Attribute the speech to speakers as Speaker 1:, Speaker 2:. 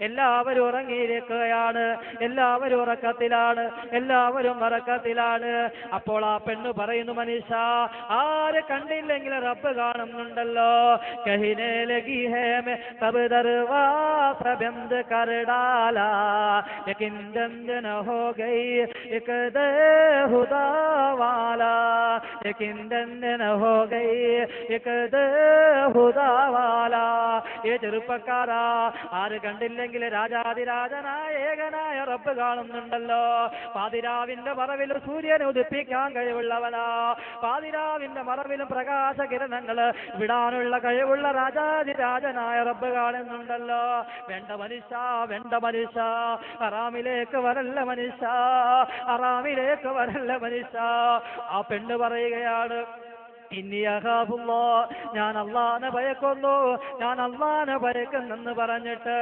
Speaker 1: എല്ലാവരും ഉറങ്ങിയിരിക്കുകയാണ്, എല്ലാവരും ഉറക്കത്തിലാണ്, എല്ലാവരും ഉറക്കത്തിലാണ്. അപ്പോൾ ആ പെണ്ണ് പറയുന്നു, മനുഷ്യ ആരെ കണ്ടില്ലെങ്കിൽ റബ്ബ് കാണുന്നുണ്ടല്ലോ. കഹിനെ ലഗി ഹേ മേ തബ് ദർവാസ ബന്ദ് കർ ഡാലാ ലേകിൻ ദന്ദ ന ഹോ ഗയി एक दे खुदा वाला लेकिन दंद न हो गई एक दे खुदा वाला. ഈ ചെറുപ്പക്കാരാ, ആര് കണ്ടില്ലെങ്കിൽ രാജാതിരാജനായ ഏകനായ റബ്ബ് കാണുന്നുണ്ടല്ലോ. പാതിരാവിന്റെ മറവിൽ സൂര്യനെ ഉദിപ്പിക്കാൻ കഴിവുള്ളവനാ, പാതിരാവിന്റെ മറവിലും പ്രകാശകിരണങ്ങൾ വിടാനുള്ള കഴിവുള്ള രാജാതിരാജനായ റബ്ബ് കാണുന്നുണ്ടല്ലോ. വേണ്ട മനുഷ്യ, വേണ്ട മനുഷ്യ, ഹറാമിലേക്ക് വരല്ല മനുഷ്യ, ഹറാമിലേക്ക് വരല്ല മനുഷ്യ. ആ പെണ്ണ് പറയുകയാണ്, ഞാൻ അല്ലാഹനെ ഭയക്കുന്നു, ഞാൻ അല്ലാഹനെ ഭയക്കുന്നെന്ന് പറഞ്ഞിട്ട്